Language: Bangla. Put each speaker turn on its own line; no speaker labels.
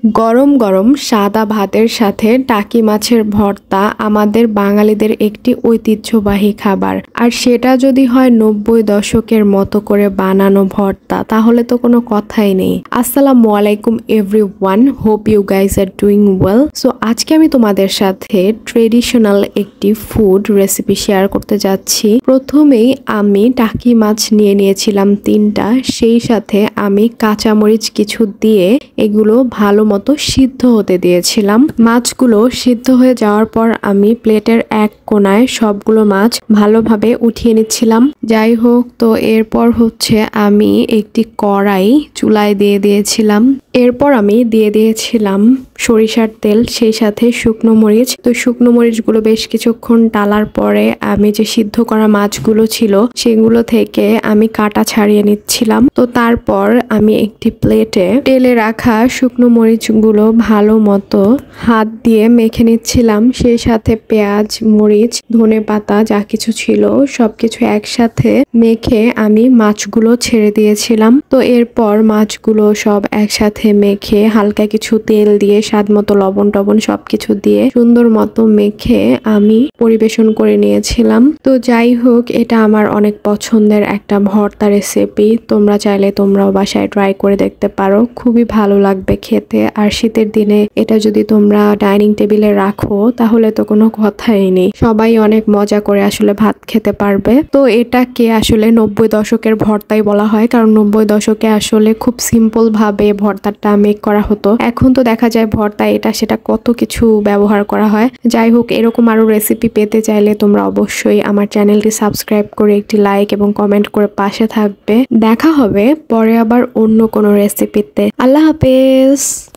গরম গরম সাদা ভাতের সাথে টাকি মাছের ভর্তা আমাদের বাঙালিদের একটি ঐতিহ্যবাহী খাবার। আর সেটা যদি হয় 90 দশকের মতো করে বানানো ভর্তা, তাহলে তো কোনো কথাই নেই। আসসালামু আলাইকুম everyone, hope you guys are doing well. So আজকে আমি তোমাদের সাথে ট্রেডিশনাল একটি ফুড রেসিপি শেয়ার করতে যাচ্ছি। প্রথমেই আমি টাকি মাছ নিয়ে নিয়েছিলাম 3টা, সেই সাথে আমি কাঁচামরিচ কিছু দিয়ে এগুলো ভালো মতো সিদ্ধ হতে দিয়েছিলাম। মাছগুলো সিদ্ধ হয়ে যাওয়ার পর আমি প্লেটের এক কোণায় সবগুলো মাছ ভালোভাবে উঠিয়ে নিচ্ছিলাম। যাই হোক, তো এরপর হচ্ছে আমি একটি কড়াই চুলায় দিয়ে দিয়েছিলাম। এরপর আমি দিয়ে দিয়েছিলাম সরিষার তেল, সেই সাথে শুকনো মরিচ। তো শুকনো মরিচগুলো বেশ কিছুক্ষণ টালার পরে আমি যে সিদ্ধ করা মাছগুলো ছিল সেগুলো থেকে আমি কাটা ছাড়িয়ে নিচ্ছিলাম। তো তারপর আমি একটি প্লেটে তেলে রাখা শুকনো মরিচগুলো ভালো মতো হাত দিয়ে মেখে নিচ্ছিলাম। সেই সাথে পেঁয়াজ, মরিচ, ধনেপাতা যা কিছু ছিল সবকিছু একসাথে মেখে আমি মাছগুলো ছেড়ে দিয়েছিলাম। তো এরপর মাছগুলো সব একসাথে মেখে হালকা কিছু তেল দিয়ে স্বাদ মতো লবণ টবণ সবকিছু দিয়ে সুন্দর মতো মেখে আমি পরিবেশন করে নিয়েছিলাম। তো যাই হোক, এটা আমার অনেক পছন্দের একটা ভর্তা রেসিপি। তোমরা চাইলে তোমরাও বাসায় ট্রাই করে দেখতে পারো, খুবই ভালো লাগবে খেতে। আর শীতের দিনে এটা যদি তোমরা ডাইনিং টেবিলে রাখো তাহলে তো কোনো কথাই নেই, সবাই অনেক মজা করে আসলে ভাত খেতে পারবে। তো এটাকে আসলে 90 দশকের ভর্তাই বলা হয়, কারণ 90 দশকে আসলে খুব সিম্পল ভাবে ভর্তাটা মেক করা হতো। এখন তো দেখা যায় ভর্তা এটা সেটা কত কিছু ব্যবহার করা হয়। যাই হোক, এরকম আরো রেসিপি পেতে চাইলে তোমরা অবশ্যই আমার চ্যানেলটি সাবস্ক্রাইব করে একটি লাইক এবং কমেন্ট করে পাশে থাকবে। দেখা হবে পরে আবার অন্য কোনো রেসিপিতে। আল্লাহ হাফেজ।